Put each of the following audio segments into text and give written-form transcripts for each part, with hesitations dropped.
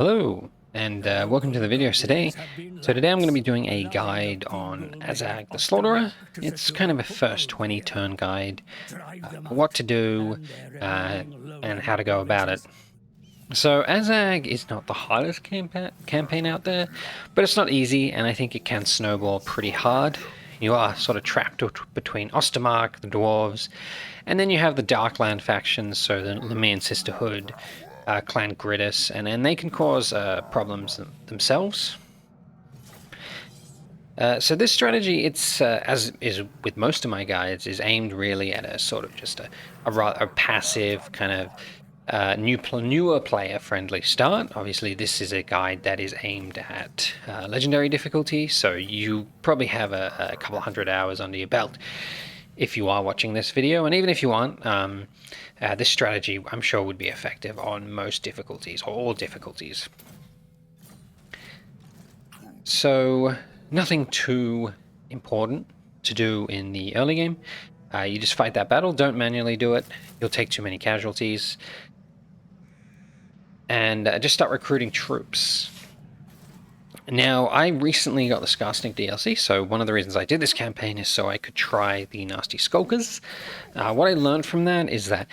Hello, and welcome to the video today. So today I'm going to be doing a guide on Azhag the Slaughterer. It's kind of a first 20 turn guide, what to do and how to go about it. So Azhag is not the hardest campaign out there, but it's not easy, and I think it can snowball pretty hard. You are sort of trapped between Ostermark, the Dwarves, and then you have the Darkland factions, so the Lemurian Sisterhood, Clan Gridus, and they can cause problems themselves. So this strategy, it's as is with most of my guides, is aimed really at a sort of just a rather passive kind of newer player-friendly start. Obviously, this is a guide that is aimed at legendary difficulty, so you probably have a couple hundred hours under your belt if you are watching this video, and even if you aren't, this strategy I'm sure would be effective on most difficulties, or all difficulties. So nothing too important to do in the early game. You just fight that battle, don't manually do it, you'll take too many casualties, and just start recruiting troops. Now, I recently got the Skarsnik DLC, so one of the reasons I did this campaign is so I could try the Nasty Skulkers. What I learned from that is that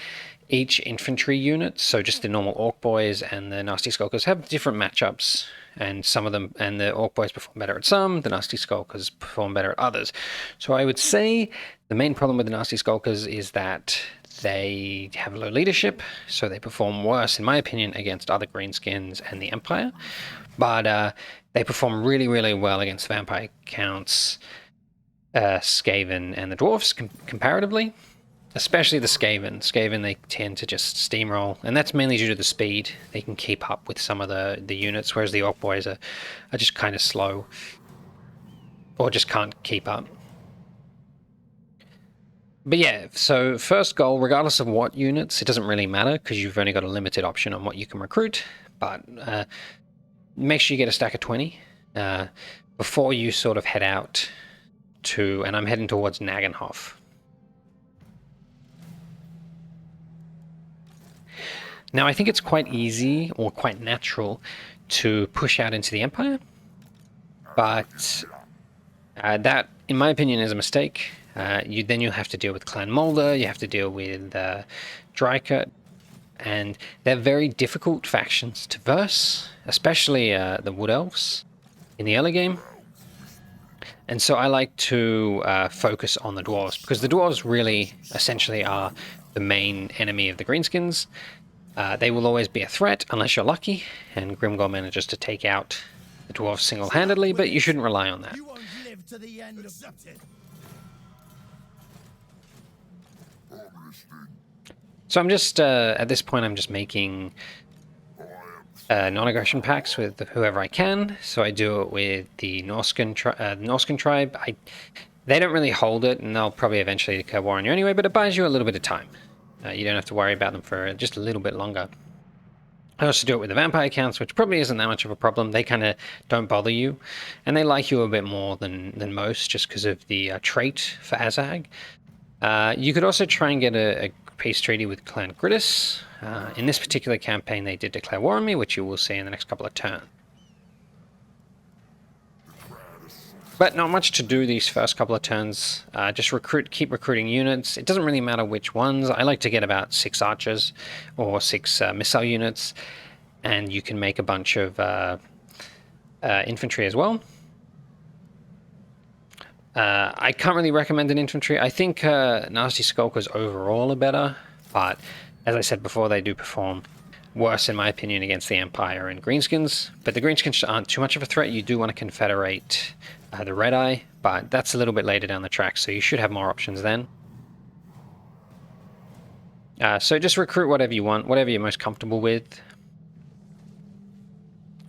each infantry unit, so just the normal Orc Boys and the Nasty Skulkers, have different matchups, and some of them, and the Orc Boys perform better at some, the Nasty Skulkers perform better at others. So I would say the main problem with the Nasty Skulkers is that they have low leadership, so they perform worse, in my opinion, against other Greenskins and the Empire. But they perform really, really well against Vampire Counts, Skaven, and the Dwarfs comparatively. Especially the Skaven. Skaven, they tend to just steamroll, and that's mainly due to the speed. They can keep up with some of the units, whereas the Orc Boys are just kind of slow, or just can't keep up. But yeah, so first goal, regardless of what units, it doesn't really matter, because you've only got a limited option on what you can recruit, but make sure you get a stack of 20 before you sort of head out to, and I'm heading towards Nagenhof. Now, I think it's quite easy, or quite natural, to push out into the Empire, but that, in my opinion, is a mistake. Then you'll have to deal with Clan Mulder, you have to deal with Drykert, and they're very difficult factions to verse, especially the Wood Elves in the early game. And so I like to focus on the Dwarves, because the Dwarves really, essentially, are the main enemy of the Greenskins. They will always be a threat, unless you're lucky, and Grimgor manages to take out the Dwarves single-handedly, but you shouldn't rely on that. So I'm just, at this point, I'm just making non-aggression pacts with whoever I can. So I do it with the Norscan tribe. They don't really hold it, and they'll probably eventually declare war on you anyway, but it buys you a little bit of time. You don't have to worry about them for just a little bit longer. I also do it with the vampire counts, which probably isn't that much of a problem. They kind of don't bother you, and they like you a bit more than most, just because of the trait for Azhag. You could also try and get a peace treaty with Clan Gridus. In this particular campaign, they did declare war on me, which you will see in the next couple of turns. But not much to do these first couple of turns. Just keep recruiting units. It doesn't really matter which ones. I like to get about 6 archers or 6 missile units, and you can make a bunch of infantry as well. I can't really recommend an infantry. I think Nasty Skulkers overall are better, but as I said before, they do perform worse, in my opinion, against the Empire and Greenskins. But the Greenskins aren't too much of a threat. You do want to confederate the Red Eye, but that's a little bit later down the track, so you should have more options then. So just recruit whatever you want, whatever you're most comfortable with.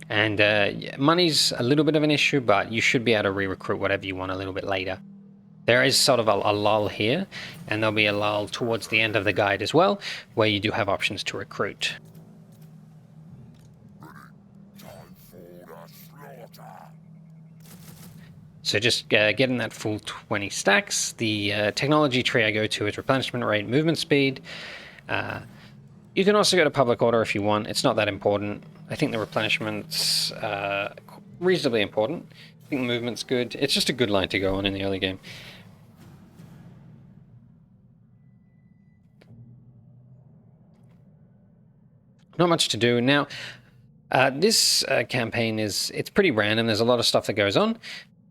And yeah, money's a little bit of an issue, but you should be able to re-recruit whatever you want a little bit later. There is sort of a lull here, and there'll be a lull towards the end of the guide as well, where you do have options to recruit. So just getting that full 20 stacks. The technology tree I go to is replenishment rate, movement speed. You can also go to public order if you want. It's not that important. I think the replenishment's reasonably important. I think movement's good. It's just a good line to go on in the early game. Not much to do. Now, this campaign it's pretty random. There's a lot of stuff that goes on.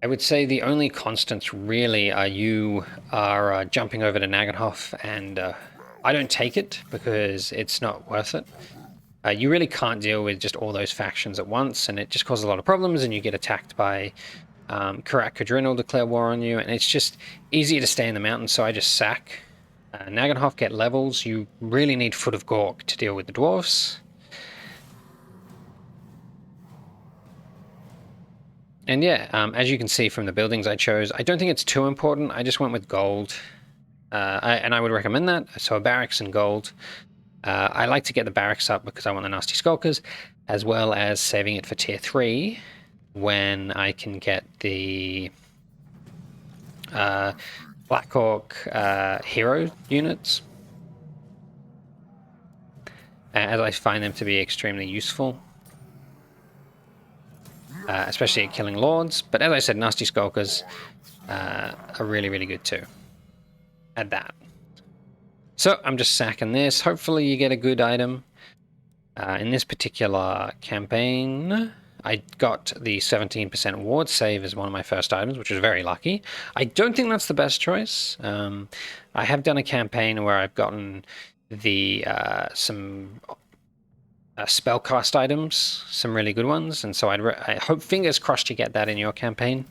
I would say the only constants really are you are jumping over to Nagenhof, and I don't take it because it's not worth it. You really can't deal with just all those factions at once, and it just causes a lot of problems, and you get attacked by Karak Kadrin will declare war on you, and it's just easier to stay in the mountains, so I just sack. Nagenhof get levels. You really need Foot of Gork to deal with the dwarves. And yeah, as you can see from the buildings I chose, I don't think it's too important. I just went with gold, and I would recommend that. So a barracks and gold. I like to get the barracks up because I want the nasty skulkers, as well as saving it for tier 3 when I can get the Blackhawk hero units, as I find them to be extremely useful. Especially at killing lords, but as I said, nasty skulkers are really, really good too. Add that. So I'm just sacking this. Hopefully you get a good item. In this particular campaign, I got the 17% ward save as one of my first items, which was very lucky. I don't think that's the best choice. I have done a campaign where I've gotten the some spellcast items, some really good ones, and so I hope, fingers crossed, you get that in your campaign.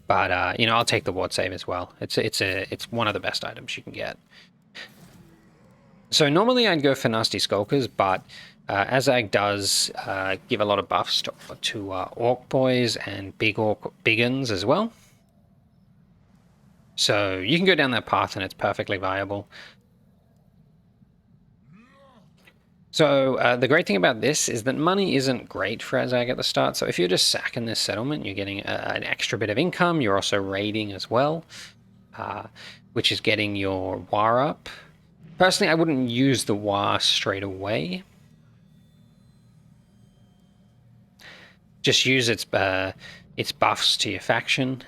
But you know, I'll take the ward save as well. It's one of the best items you can get. So normally I'd go for nasty skulkers, but Azhag does give a lot of buffs to orc boys and big orc biggins as well. So you can go down that path and it's perfectly viable. So the great thing about this is that money isn't great for Azhag at the start. So if you're just sacking this settlement, you're getting an extra bit of income. You're also raiding as well, which is getting your Waaagh up. Personally, I wouldn't use the Waaagh straight away. Just use its buffs to your faction,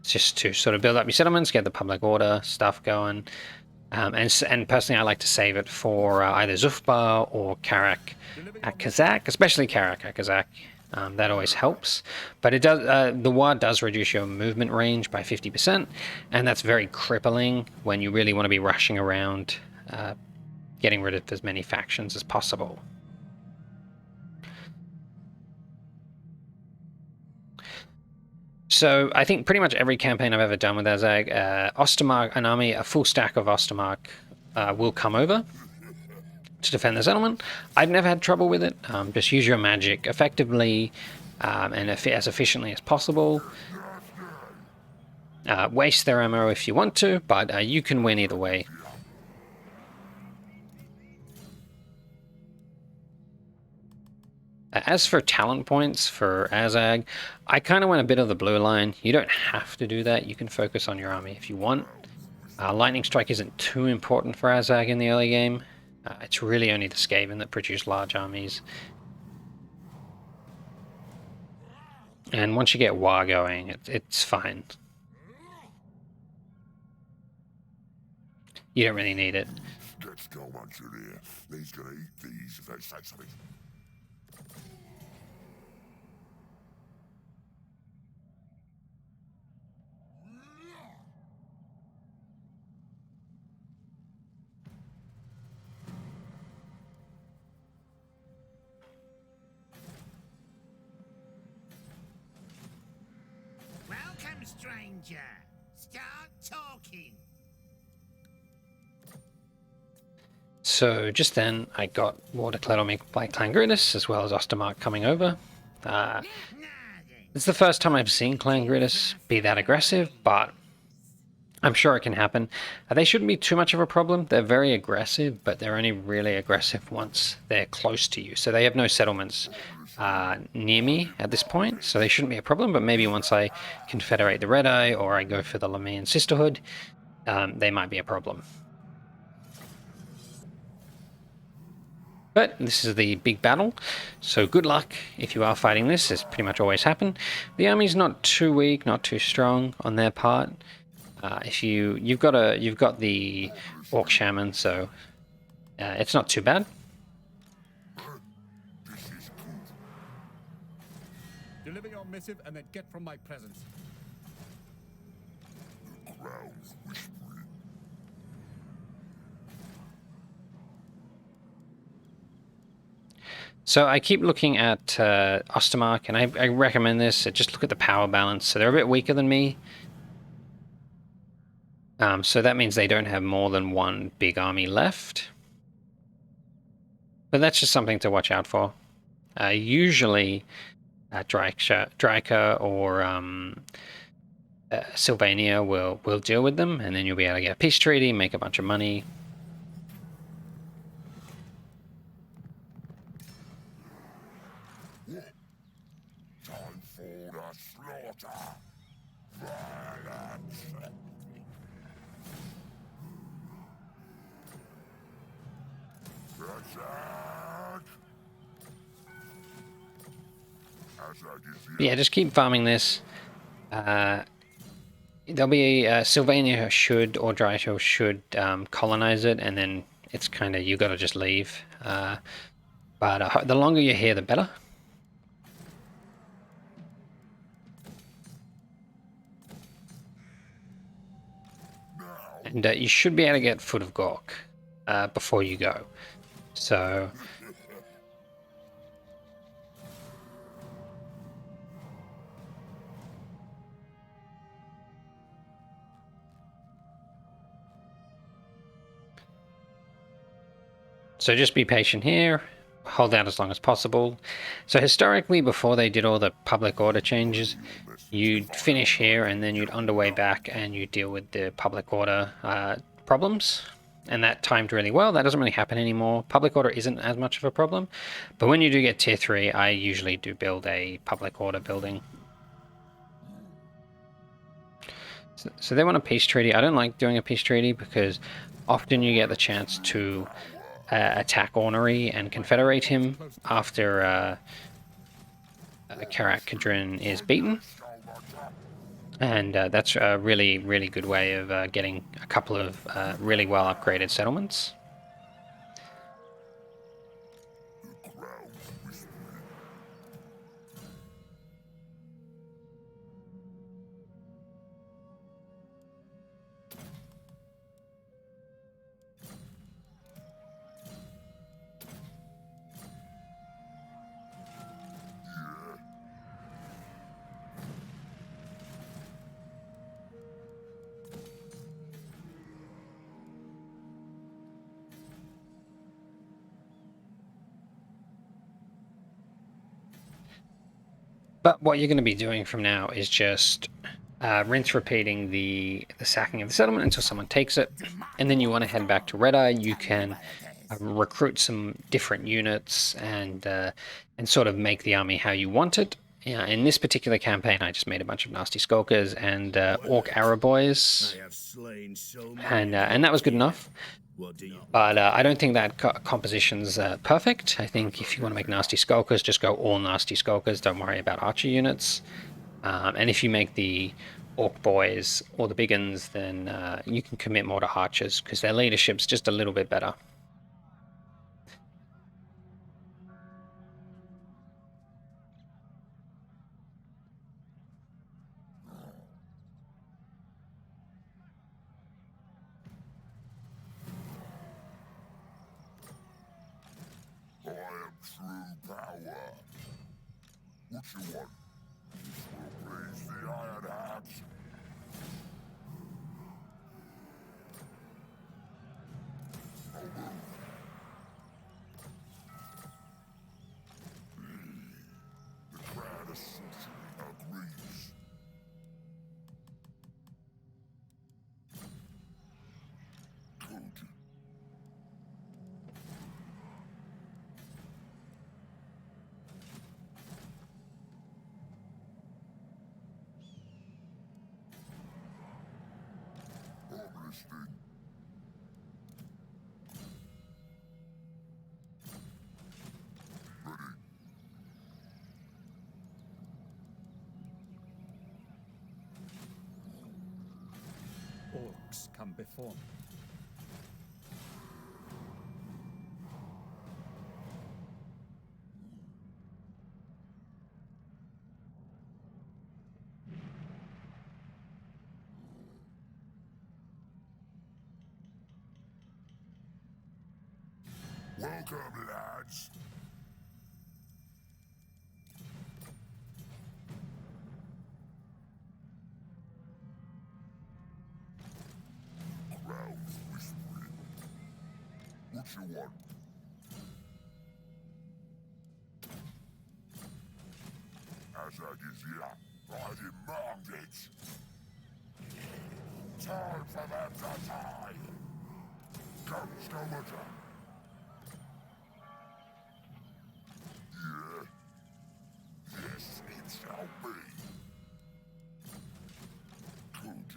just to sort of build up your settlements, get the public order stuff going. And personally, I like to save it for either Zufbar or Karak Kazak, especially Karak Kazak. That always helps. But it does. The Waaagh does reduce your movement range by 50%, and that's very crippling when you really want to be rushing around, getting rid of as many factions as possible. So I think pretty much every campaign I've ever done with Azhag, Ostermark, an army, a full stack of Ostermark will come over to defend the settlement. I've never had trouble with it. Just use your magic effectively and as efficiently as possible. Waste their ammo if you want to, but you can win either way. As for talent points for Azhag, I kind of went a bit of the blue line. You don't have to do that. You can focus on your army if you want. Lightning Strike isn't too important for Azhag in the early game. It's really only the Skaven that produce large armies. And once you get Waaagh going, it's fine. You don't really need it. Welcome, stranger. Start talking. So just then, I got Waterclad on me by Clangridis, as well as Ostermark coming over. It's the first time I've seen Clangridis be that aggressive, but I'm sure it can happen. They shouldn't be too much of a problem. They're very aggressive, but they're only really aggressive once they're close to you. So they have no settlements near me at this point, so they shouldn't be a problem, but maybe once I confederate the Red Eye or I go for the Lamian Sisterhood, they might be a problem. But this is the big battle, so good luck if you are fighting this. This pretty much always happen. The army's not too weak, not too strong on their part. If you've got the orc shaman, so it's not too bad. Deliver your missive and then get from my presence. So I keep looking at Ostermark, and I recommend this. Just look at the power balance. So they're a bit weaker than me. So that means they don't have more than one big army left. But that's just something to watch out for. Usually, Dryka or Sylvania will deal with them, and then you'll be able to get a peace treaty, make a bunch of money. Time for the slaughter. Violence. Azhag. Yeah, just keep farming this. There'll be Sylvania should, or Dryka should colonize it, and then it's kind of, you got to just leave. But the longer you're here, the better. And you should be able to get Foot of Gork before you go. So just be patient here, hold out as long as possible. So historically, before they did all the public order changes, you'd finish here and then you'd underway back and you deal with the public order problems. And that timed really well. That doesn't really happen anymore. Public order isn't as much of a problem. But when you do get tier 3, I usually do build a public order building. So they want a peace treaty. I don't like doing a peace treaty because often you get the chance to attack Ornery and confederate him after Karak Kadrin is beaten. And that's a really, really good way of getting a couple of really well upgraded settlements. But what you're going to be doing from now is just rinse repeating the sacking of the settlement until someone takes it. And then you want to head back to Red Eye. You can recruit some different units and sort of make the army how you want it. In this particular campaign, I just made a bunch of nasty skulkers and orc Araboys, and that was good enough. But I don't think that composition's perfect. I think if you want to make nasty skulkers, just go all nasty skulkers. Don't worry about archer units. And if you make the orc boys or the biggins, then you can commit more to archers because their leadership's just a little bit better. I am true power. What you want? This will please the Iron Hats. The crowd of sorcery agrees. Good. I'm listening. orcs come before me. Welcome, lads. Crowds whispering. What you want? Azhag is here. I demand it. Time for them to die. Go, Skelmeter. Yeah. Yes, it shall be. Good.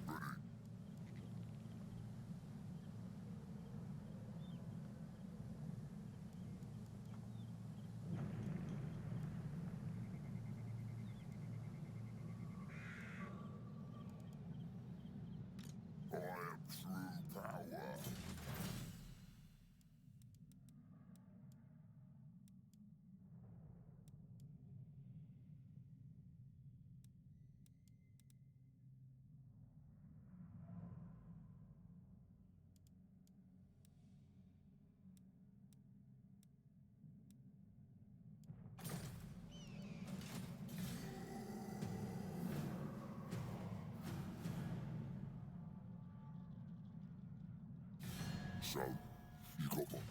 Ready? I am true power. So, you got one.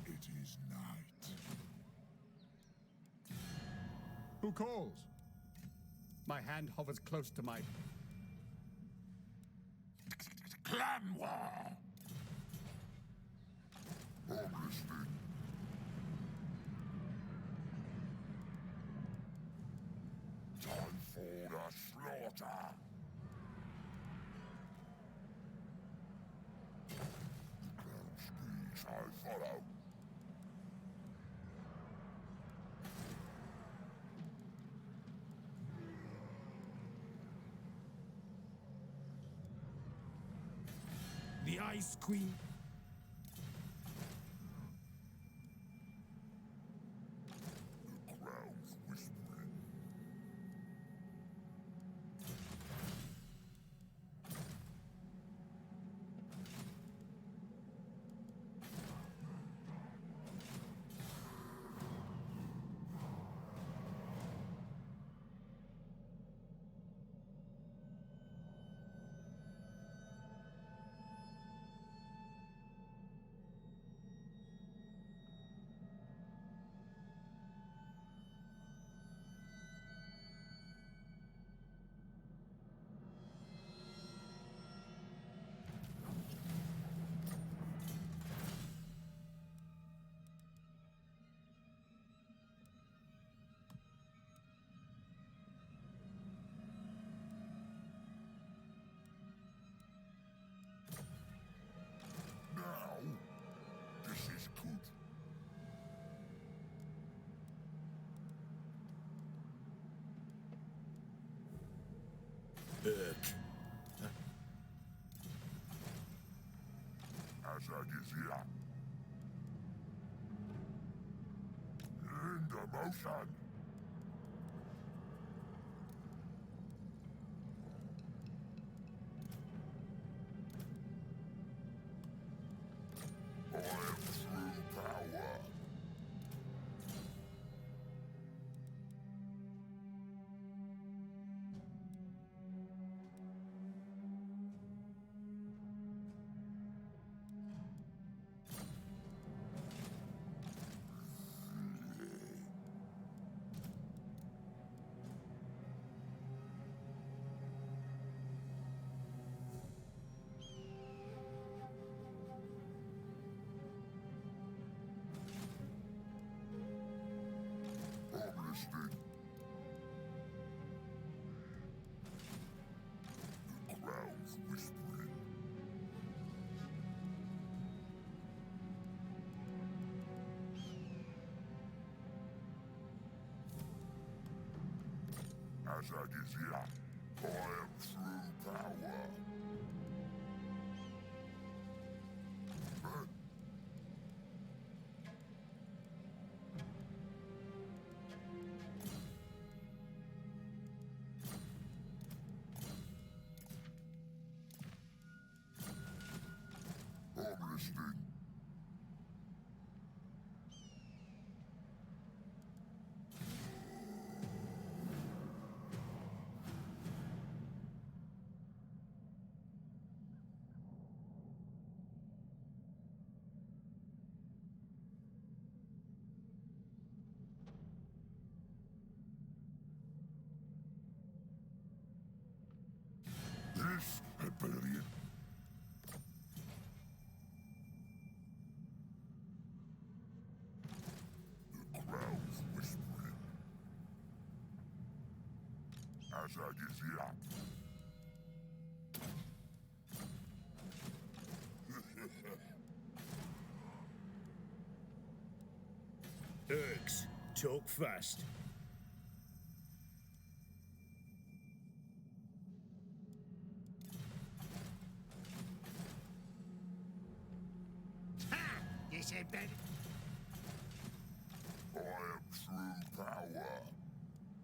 It is night. Who calls? My hand hovers close to my... Clan war! I'm listening. Time for the slaughter! The clown speaks, I follow. The Ice Queen. The crowd's whispering. Now, this is good. Azhag is here. In motion. I am true power. listening. The crowd's whispering. Azhag is here. I am true power. I'm listening. This rebellion. The crowd's whispering. Azhag is here. Urks, talk fast. Ha! You said better. I am true power. What?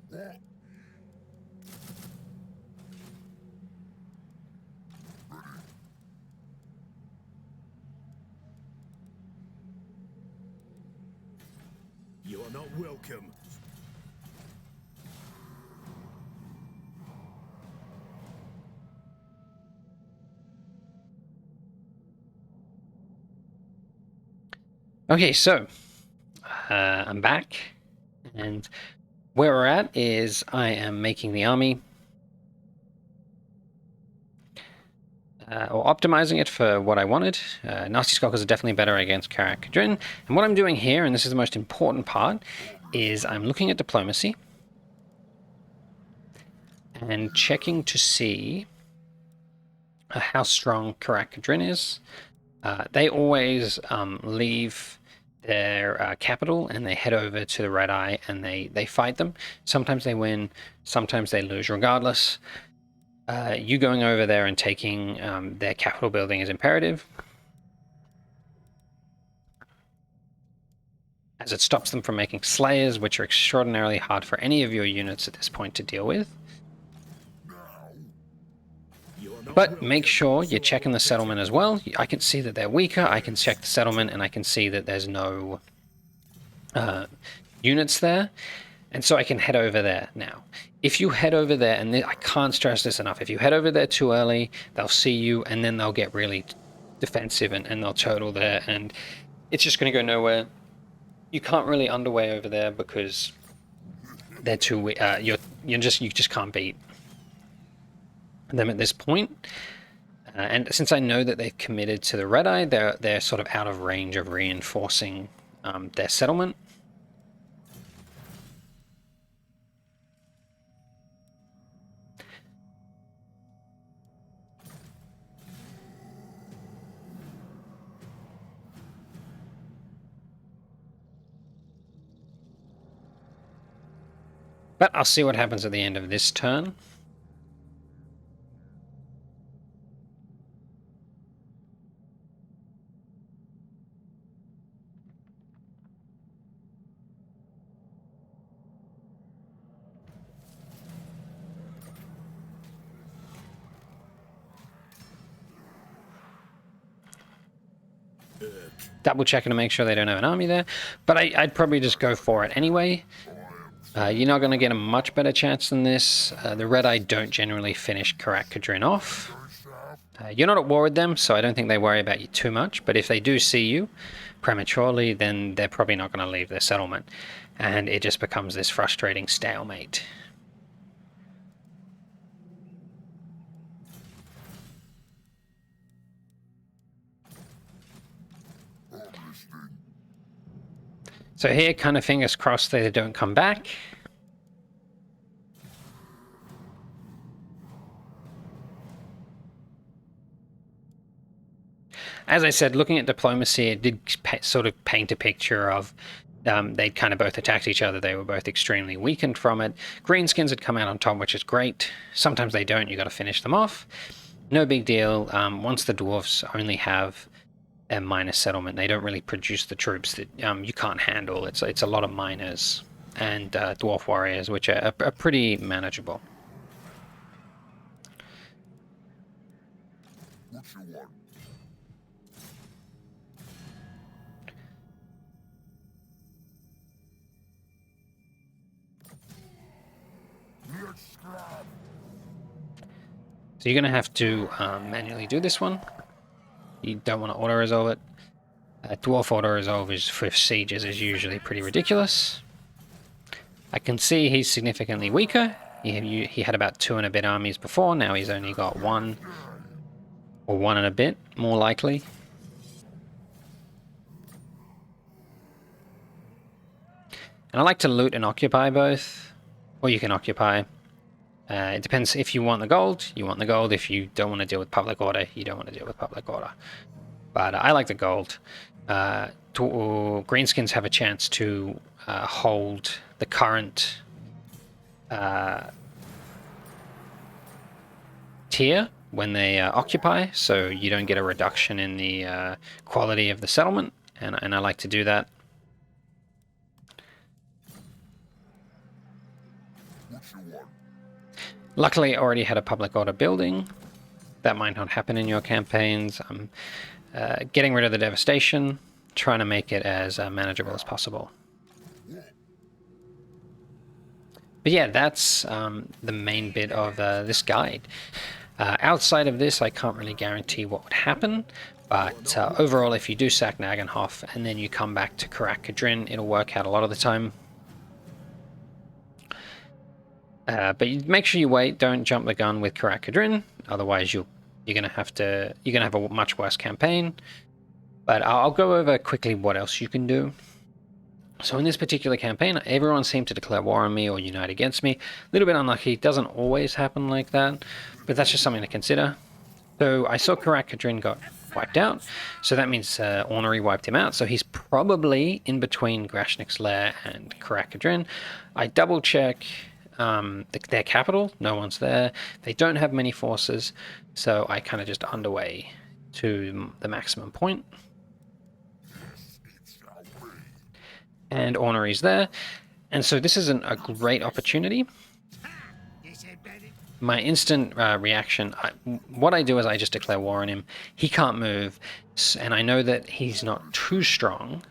Ready. You're not welcome. Okay, so I'm back, and where we're at is I am making the army, or optimizing it for what I wanted. Nasty Skulkers are definitely better against Karak Kadrin, and what I'm doing here, and this is the most important part, is I'm looking at diplomacy and checking to see how strong Karak Kadrin is. They always leave their capital and they head over to the Red Eye and they fight them. Sometimes they win, sometimes they lose. Regardless, you going over there and taking their capital building is imperative, as it stops them from making slayers, which are extraordinarily hard for any of your units at this point to deal with. But make sure you're checking the settlement as well. I can see that they're weaker, I can check the settlement, and I can see that there's no units there. And so I can head over there now. If you head over there, and I can't stress this enough, if you head over there too early, they'll see you, and then they'll get really defensive, and they'll total there, and it's just going to go nowhere. You can't really underway over there because they're too you just can't beat them at this point. And since I know that they've committed to the Red Eye, they're sort of out of range of reinforcing their settlement. But I'll see what happens at the end of this turn. Double checking to make sure they don't have an army there, but I'd probably just go for it anyway. You're not going to get a much better chance than this. The Red Eye don't generally finish Karak Kadrin off. You're not at war with them, so I don't think they worry about you too much, but if they do see you prematurely, then they're probably not going to leave their settlement, and it just becomes this frustrating stalemate. So here, kind of fingers crossed they don't come back. As I said, looking at diplomacy, it did sort of paint a picture of they'd kind of both attacked each other. They were both extremely weakened from it. Greenskins had come out on top, which is great. Sometimes they don't. You got to finish them off. No big deal. Once the dwarves only have a minor settlement, they don't really produce the troops that you can't handle. It's a lot of miners and dwarf warriors, which are pretty manageable. What you want? Let's scrap. So you're going to have to manually do this one. You don't want to auto-resolve it. Dwarf auto-resolve is for sieges is usually pretty ridiculous. I can see he's significantly weaker. He had about 2 and a bit armies before. Now he's only got 1 or 1 and a bit, more likely. And I like to loot and occupy both, or you can occupy. It depends. If you want the gold, you want the gold. If you don't want to deal with public order, you don't want to deal with public order. But I like the gold. Greenskins have a chance to hold the current tier when they occupy, so you don't get a reduction in the quality of the settlement, and I like to do that. What you want? Luckily, I already had a public order building. That might not happen in your campaigns. I'm getting rid of the devastation, trying to make it as manageable as possible. But yeah, that's the main bit of this guide. Outside of this, I can't really guarantee what would happen, but overall, if you do sack Nagenhof and then you come back to Karak Kadrin, it'll work out a lot of the time. But you make sure you wait. Don't jump the gun with Karak Kadrin, otherwise you're gonna have a much worse campaign. But I'll go over quickly what else you can do. So in this particular campaign, everyone seemed to declare war on me or unite against me. A little bit unlucky. It doesn't always happen like that, but that's just something to consider. So I saw Karak Kadrin got wiped out, so that means Ornery wiped him out. So he's probably in between Grashnik's Lair and Karak Kadrin. I double check their capital. No one's there. They don't have many forces, so I kind of just underway to the maximum point. And Ornery's there, and so this isn't a great opportunity. My instant reaction, what I do is I just declare war on him. He can't move, and I know that he's not too strong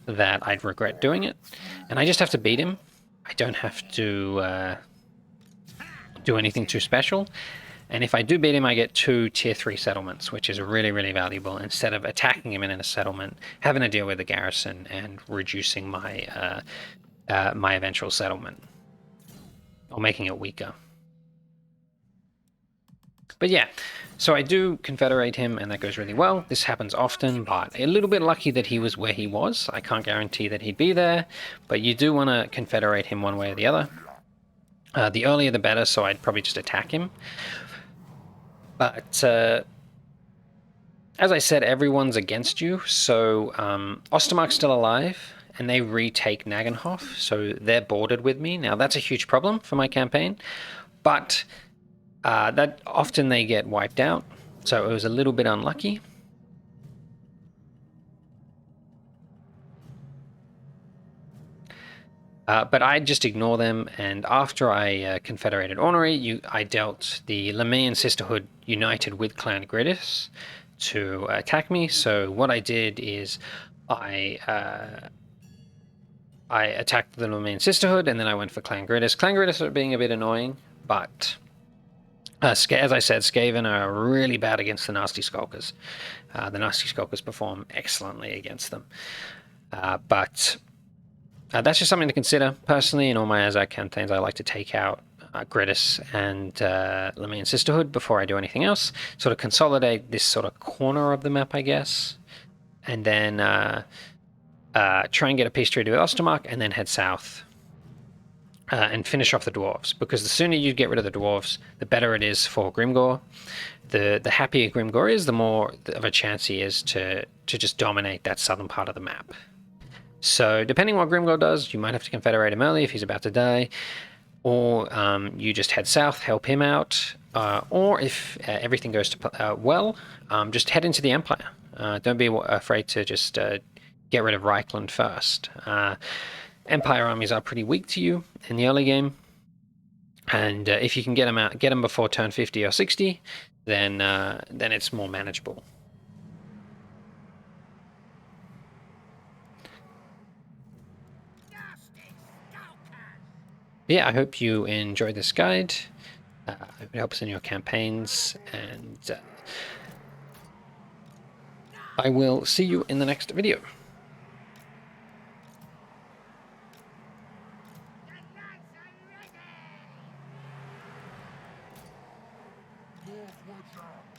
that I'd regret doing it, and I just have to beat him. I don't have to do anything too special. And if I do beat him, I get 2 tier 3 settlements, which is really, really valuable, instead of attacking him in a settlement, having to deal with the garrison, and reducing my my eventual settlement, or making it weaker. But yeah, so I do confederate him, and that goes really well. This happens often, but a little bit lucky that he was where he was. I can't guarantee that he'd be there, but you do want to confederate him one way or the other. The earlier the better, so I'd probably just attack him. But as I said, everyone's against you, so Ostermark's still alive, and they retake Nagenhof, so they're bordered with me. Now, that's a huge problem for my campaign, but that often they get wiped out, so it was a little bit unlucky. But I just ignore them, and after I confederated Ornery, I dealt the Lemnian Sisterhood united with Clan Gridis to attack me. So what I did is I attacked the Lemnian Sisterhood, and then I went for Clan Gridis. Clan Gridis are being a bit annoying, but As I said, Skaven are really bad against the Nasty Skulkers. The Nasty Skulkers perform excellently against them. But that's just something to consider. Personally, in all my Azhag campaigns, I like to take out Gridis and Lemmian Sisterhood before I do anything else. Sort of consolidate this sort of corner of the map, I guess. And then try and get a peace treaty with Ostermark, and then head south. And finish off the dwarves, because the sooner you get rid of the dwarves, the better it is for Grimgor. The happier Grimgor is, the more of a chance he is to just dominate that southern part of the map. So depending on what Grimgor does, you might have to confederate him early if he's about to die, or you just head south, help him out, or if everything goes to well, just head into the Empire. Don't be afraid to just get rid of Reichland first. Empire armies are pretty weak to you in the early game, and if you can get them before turn 50 or 60, then it's more manageable. Yeah, I hope you enjoyed this guide. I hope it helps in your campaigns, and I will see you in the next video. The lads are ready! Dwarf, watch out!